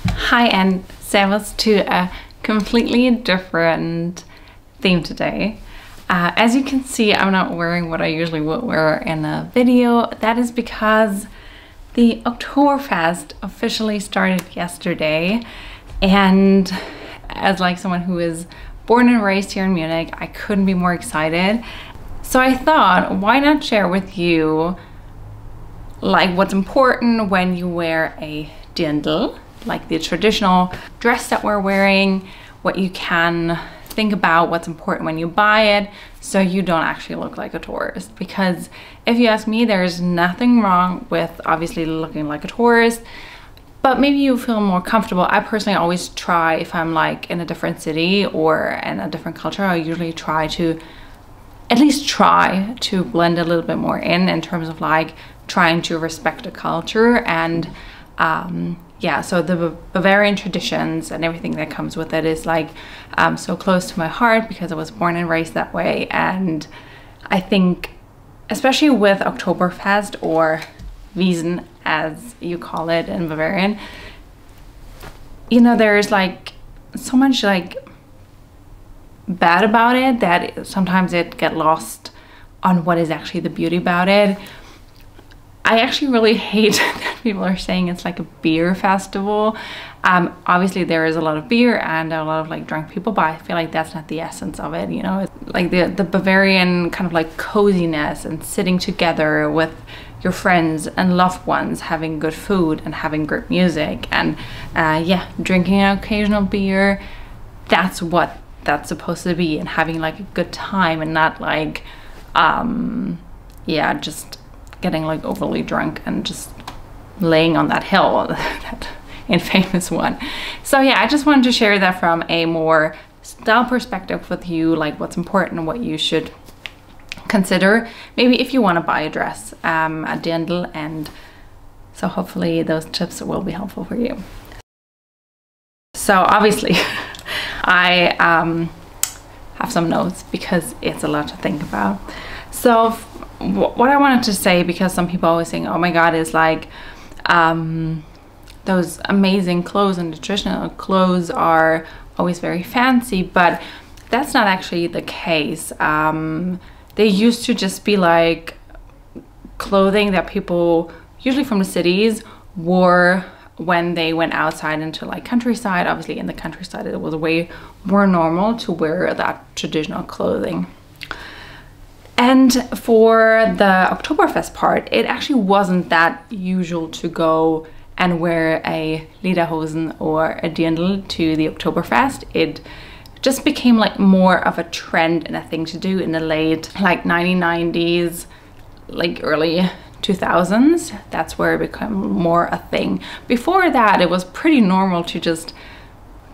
Hi and servus to a completely different theme today. As you can see, I'm not wearing what I usually would wear in a video. That is because the Oktoberfest officially started yesterday, and as like someone who is born and raised here in Munich, I couldn't be more excited. So I thought, why not share with you like what's important when you wear a Dirndl, like the traditional dress that we're wearing, what you can think about, what's important when you buy it, so you don't actually look like a tourist. Because if you ask me, there's nothing wrong with obviously looking like a tourist, but maybe you feel more comfortable. I personally always try, if I'm like in a different city or in a different culture, I usually try to at least try to blend a little bit more in terms of like trying to respect the culture. And yeah, so the Bavarian traditions and everything that comes with it is like so close to my heart because I was born and raised that way. And I think especially with Oktoberfest, or Wiesn as you call it in Bavarian, you know, there's like so much like bad about it that sometimes it get lost on what is actually the beauty about it. I actually really hate that people are saying it's like a beer festival. Obviously there is a lot of beer and a lot of like drunk people, but I feel like that's not the essence of it, you know. It's like the Bavarian kind of like coziness and sitting together with your friends and loved ones, having good food and having great music, and yeah, drinking an occasional beer. That's what that's supposed to be, and having like a good time, and not like yeah, just getting like overly drunk and just laying on that hill, that infamous one. So yeah, I just wanted to share that from a more style perspective with you, like what's important and what you should consider maybe if you want to buy a dress, a Dirndl, and so hopefully those tips will be helpful for you. So obviously I have some notes because it's a lot to think about. So what I wanted to say, because some people always saying, oh my god, is like those amazing clothes and the traditional clothes are always very fancy, but that's not actually the case. They used to just be like clothing that people usually from the cities wore when they went outside into like countryside. Obviously in the countryside it was way more normal to wear that traditional clothing. And for the Oktoberfest part, it actually wasn't that usual to go and wear a lederhosen or a Dirndl to the Oktoberfest. It just became like more of a trend and a thing to do in the late like 1990s, like early 2000s. That's where it became more a thing. Before that, it was pretty normal to just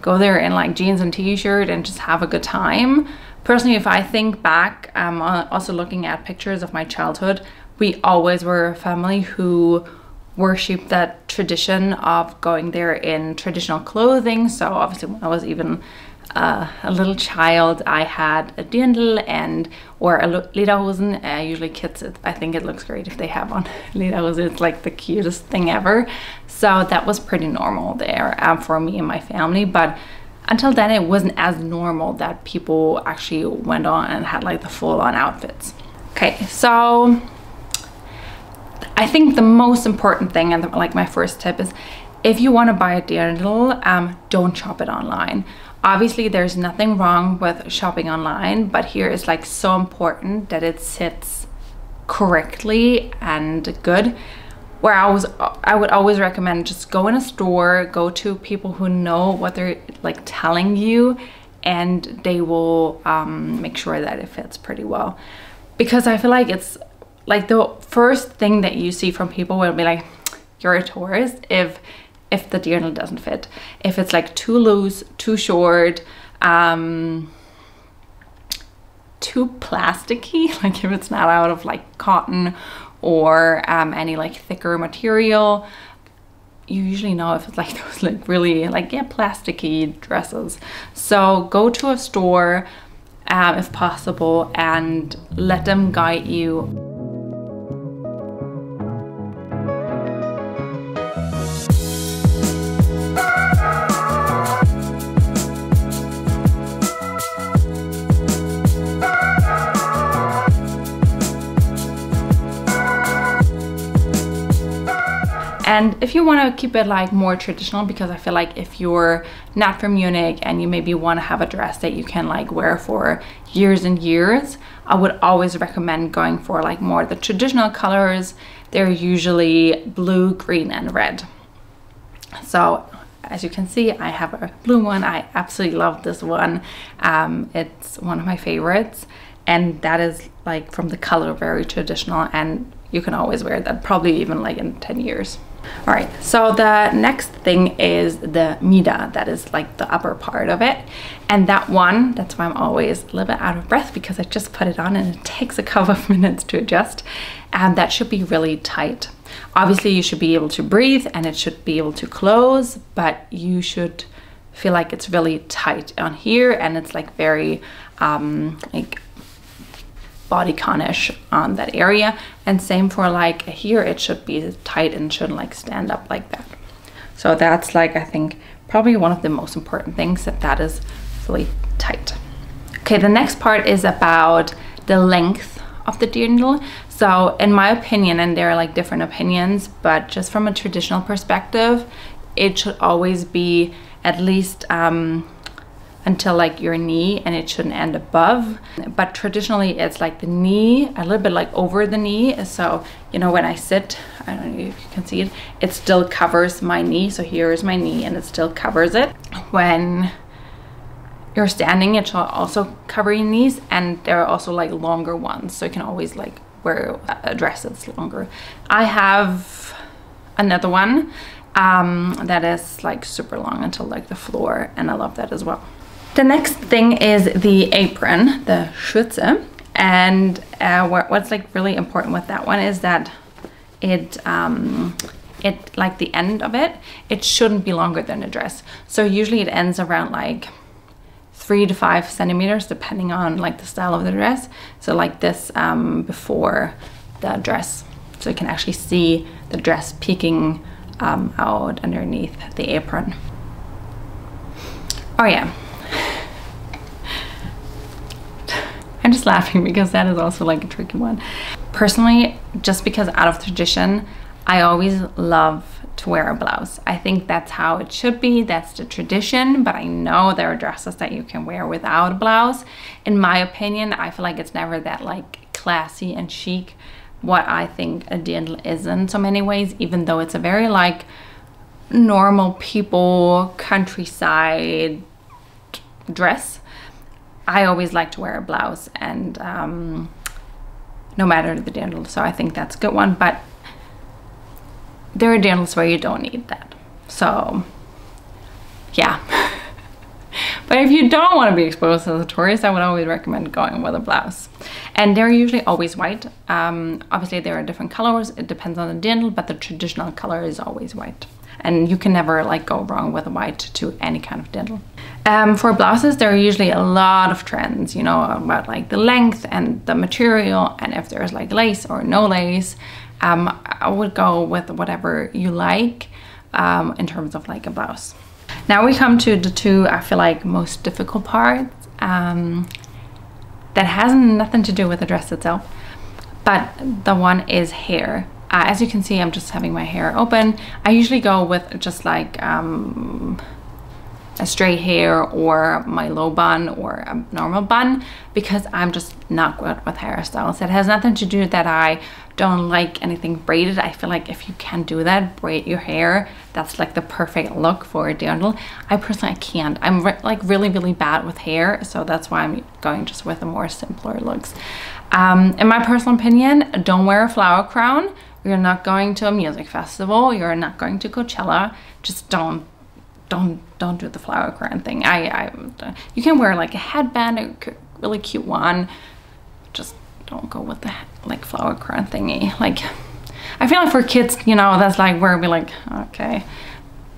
go there in like jeans and t-shirt and just have a good time. Personally, if I think back, also looking at pictures of my childhood, we always were a family who worshipped that tradition of going there in traditional clothing. So obviously when I was even a little child, I had a Dirndl and or a lederhosen. Usually kids, I think it looks great if they have on lederhosen. It's like the cutest thing ever. So that was pretty normal there for me and my family. But until then, it wasn't as normal that people actually went on and had like the full-on outfits. Okay, so I think the most important thing, and like my first tip, is if you want to buy a Dirndl, don't shop it online. Obviously, there's nothing wrong with shopping online, but here is like so important that it sits correctly and good. Where I would always recommend just go in a store, go to people who know what they're like telling you, and they will make sure that it fits pretty well. Because I feel like it's like the first thing that you see from people will be like, you're a tourist if the Dirndl doesn't fit. If it's like too loose, too short, too plasticky, like if it's not out of like cotton or any like thicker material, you usually know if it's like those like really like, yeah, plasticky dresses. So go to a store if possible and let them guide you. And if you want to keep it like more traditional, because I feel like if you're not from Munich and you maybe want to have a dress that you can like wear for years and years, I would always recommend going for like more the traditional colors. They're usually blue, green, and red. So as you can see, I have a blue one. I absolutely love this one. It's one of my favorites, and that is like from the color very traditional, and you can always wear that probably even like in 10 years. All right, so the next thing is the mida, that is like the upper part of it. And that one, that's why I'm always a little bit out of breath, because I just put it on and it takes a couple of minutes to adjust. And that should be really tight. Obviously you should be able to breathe and it should be able to close, but you should feel like it's really tight on here, and it's like very like bodycon-ish on that area. And same for like here, it should be tight and shouldn't like stand up like that. So that's like, I think probably one of the most important things, that is really tight. Okay, the next part is about the length of the dirndl. So in my opinion, and there are like different opinions, but just from a traditional perspective, it should always be at least until like your knee, and it shouldn't end above. But traditionally it's like the knee, a little bit like over the knee. So, you know, when I sit, I don't know if you can see it, it still covers my knee. So here is my knee and it still covers it. When you're standing, it should also cover your knees, and there are also like longer ones. So you can always like wear a dress that's longer. I have another one that is like super long until like the floor, and I love that as well. The next thing is the apron, the chooose, and what's like really important with that one is that it like the end of it, it shouldn't be longer than a dress. So usually it ends around like 3 to 5 centimeters depending on like the style of the dress. So like this before the dress, so you can actually see the dress peeking out underneath the apron. Oh yeah. I'm just laughing because that is also like a tricky one. Personally, just because out of tradition, I always love to wear a blouse. I think that's how it should be. That's the tradition, but I know there are dresses that you can wear without a blouse. In my opinion, I feel like it's never that like classy and chic, what I think a dirndl is in so many ways, even though it's a very like normal people, countryside dress. I always like to wear a blouse, and no matter the dirndl, so I think that's a good one. But there are dirndls where you don't need that, so yeah. But if you don't want to be exposed as a tourist, I would always recommend going with a blouse. And they're usually always white. Obviously there are different colors, it depends on the dirndl, but the traditional color is always white. And you can never like go wrong with white to any kind of dirndl. For blouses, there are usually a lot of trends, you know, about like the length and the material, and if there's like lace or no lace. I would go with whatever you like in terms of like a blouse. Now we come to the two, I feel like, most difficult parts that has nothing to do with the dress itself, but the one is hair. As you can see, I'm just having my hair open. I usually go with just like a straight hair or my low bun or a normal bun, because I'm just not good with hairstyles. It has nothing to do that I don't like anything braided. I feel like if you can do that, braid your hair, that's like the perfect look for a dirndl. I personally can't. I'm like really bad with hair, so that's why I'm going just with the more simpler looks. In my personal opinion, don't wear a flower crown. You're not going to a music festival, you're not going to Coachella. Just don't do the flower crown thing. You can wear like a headband, a really cute one. Just don't go with the like flower crown thingy. Like, I feel like for kids, you know, that's like where we're like, okay.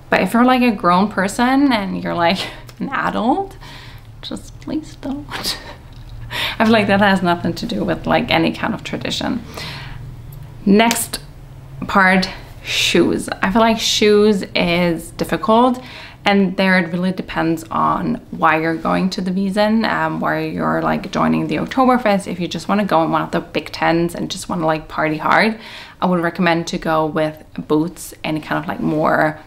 But if you're like a grown person and you're like an adult, just please don't. I feel like that has nothing to do with like any kind of tradition. Next part, shoes. I feel like shoes is difficult, and there it really depends on why you're going to the Wiesn, why you're like joining the Oktoberfest. If you just want to go in one of the big tents and just want to like party hard, I would recommend to go with boots, any kind of like more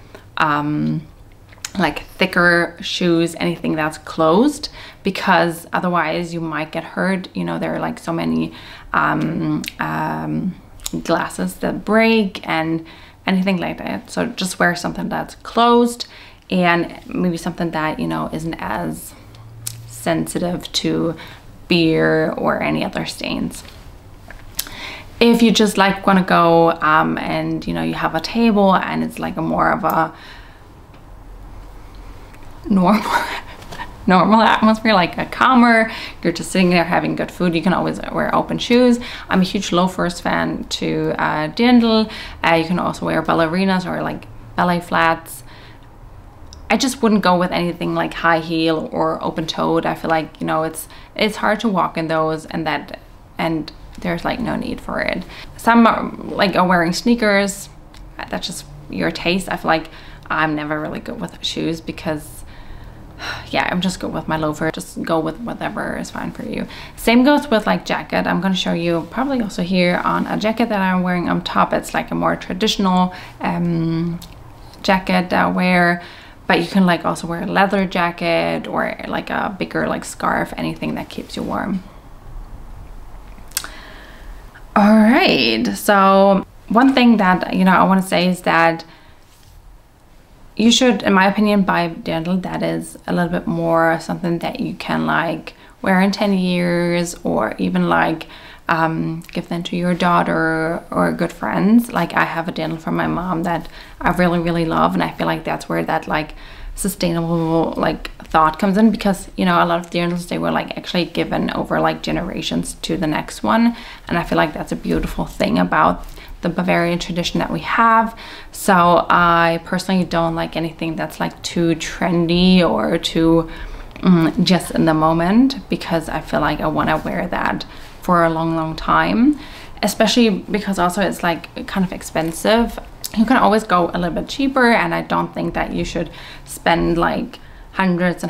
like thicker shoes, anything that's closed, because otherwise you might get hurt. You know, there are like so many glasses that break and anything like that. So just wear something that's closed, and maybe something that, you know, isn't as sensitive to beer or any other stains. If you just like want to go and, you know, you have a table and it's like a more of a normal atmosphere, like a calmer, you're just sitting there having good food, you can always wear open shoes. I'm a huge loafers fan to Dirndl. You can also wear ballerinas or like ballet flats. I just wouldn't go with anything like high heel or open toed. I feel like, you know, it's hard to walk in those, and there's like no need for it. Some are wearing sneakers. That's just your taste. I feel like I'm never really good with shoes because, yeah, I'm just good with my loafer. Just go with whatever is fine for you. Same goes with like jacket. I'm going to show you probably also here on a jacket that I'm wearing on top. It's like a more traditional jacket that I wear, but you can like also wear a leather jacket or like a bigger like scarf, anything that keeps you warm. All right, so one thing that, you know, I want to say is that you should, in my opinion, buy Dirndl that is a little bit more something that you can like wear in 10 years, or even like give them to your daughter or good friends. Like I have a Dirndl from my mom that I really love, and I feel like that's where that like sustainable like thought comes in, because, you know, a lot of Dirndls, they were like actually given over like generations to the next one, and I feel like that's a beautiful thing about the Bavarian tradition that we have. So I personally don't like anything that's like too trendy or too just in the moment, because I feel like I want to wear that for a long time, especially because also it's like kind of expensive. You can always go a little bit cheaper, and I don't think that you should spend like hundreds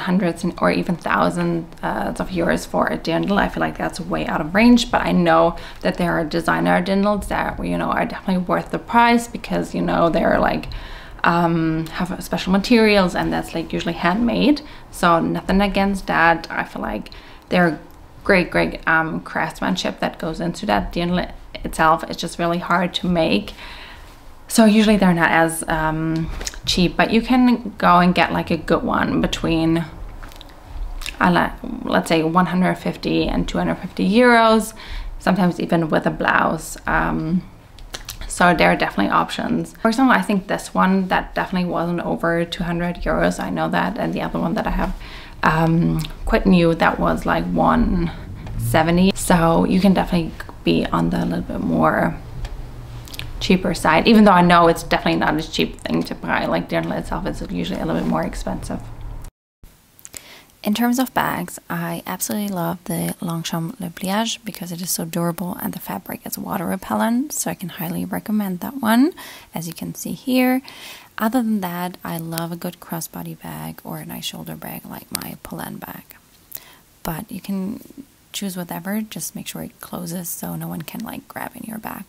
or even thousands of euros for a Dirndl. I feel like that's way out of range, but I know that there are designer Dirndls that, you know, are definitely worth the price, because, you know, they're like have special materials, and that's like usually handmade. So nothing against that. I feel like they're great craftsmanship that goes into that. Dirndl itself is just really hard to make, so usually they're not as cheap, but you can go and get like a good one between let's say 150 and 250 euros, sometimes even with a blouse. So there are definitely options. For example, I think this one that definitely wasn't over 200 euros, I know that, and the other one that I have quite new, that was like 170. So you can definitely be on the little bit more cheaper side, even though I know it's definitely not a cheap thing to buy. Like Dirndl itself is usually a little bit more expensive. In terms of bags, I absolutely love the Longchamp Le Pliage because it is so durable and the fabric is water repellent, so I can highly recommend that one, as you can see here. Other than that, I love a good crossbody bag or a nice shoulder bag like my Polen bag. But you can choose whatever, just make sure it closes so no one can like grab in your bag.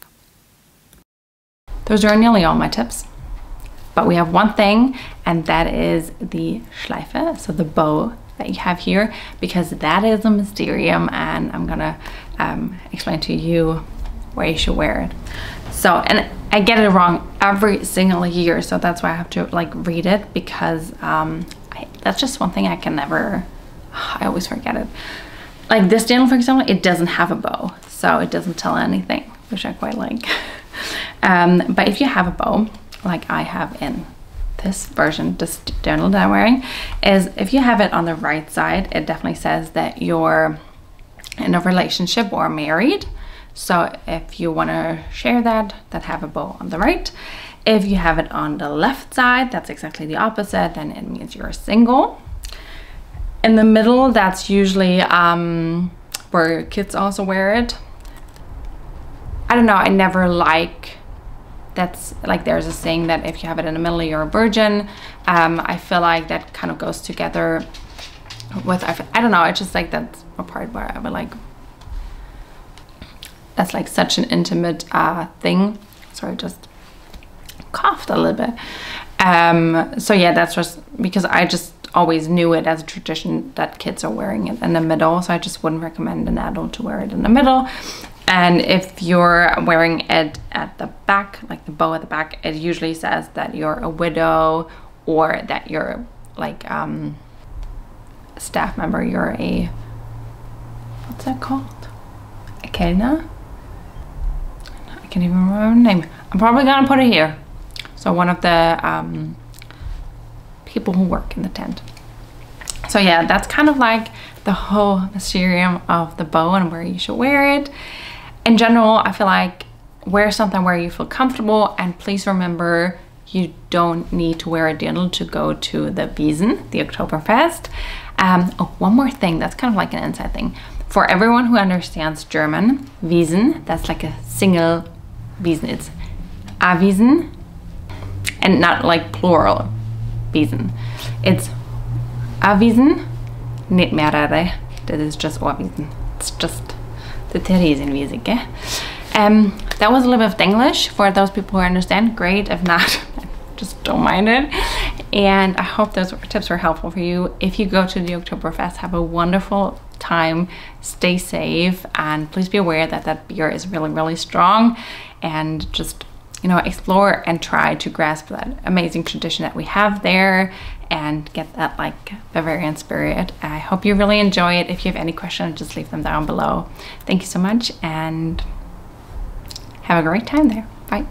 Those are nearly all my tips, but we have one thing, and that is the Schleife, so the bow that you have here, because that is a Mysterium, and I'm gonna explain to you where you should wear it. So, and I get it wrong every single year, so that's why I have to like read it, because that's just one thing I can never, I always forget it. Like this Dirndl, for example, it doesn't have a bow, so it doesn't tell anything, which I quite like. But if you have a bow, like I have in this version, this Dirndl that I'm wearing, is if you have it on the right side, it definitely says that you're in a relationship or married. So if you want to share that have a bow on the right. If you have it on the left side, that's exactly the opposite, then it means you're single. In the middle, that's usually where kids also wear it. I don't know, I never like that's like, there's a saying that if you have it in the middle, you're a virgin. I feel like that kind of goes together with, I don't know, it's just like that's a part where I would like, that's like such an intimate thing. Sorry, just coughed a little bit. So yeah, that's just because I just always knew it as a tradition that kids are wearing it in the middle, so I just wouldn't recommend an adult to wear it in the middle. And if you're wearing it at the back, like the bow at the back, it usually says that you're a widow, or that you're like a staff member, you're a, what's that called? A kellner? I can't even remember the name. I'm probably gonna put it here. So one of the people who work in the tent. So yeah, that's kind of like the whole mysterium of the bow and where you should wear it. In general, I feel like wear something where you feel comfortable, and please remember you don't need to wear a dirndl to go to the Wiesn, the Oktoberfest. Oh, one more thing, that's kind of like an inside thing. For everyone who understands German, Wiesn, that's like a single Wiesn, it's a Wiesn, and not like plural Wiesn. It's a Wiesn, nicht mehrere, that is just a Wiesn. It's just the Theresienwiese, okay? That was a little bit of English for those people who understand. Great, if not, just don't mind it. And I hope those tips were helpful for you. If you go to the Oktoberfest, have a wonderful time, stay safe, and please be aware that that beer is really, really strong, and just, you know, explore and try to grasp that amazing tradition that we have there and get that like Bavarian spirit. I hope you really enjoy it. If you have any questions, just leave them down below. Thank you so much, and have a great time there. Bye.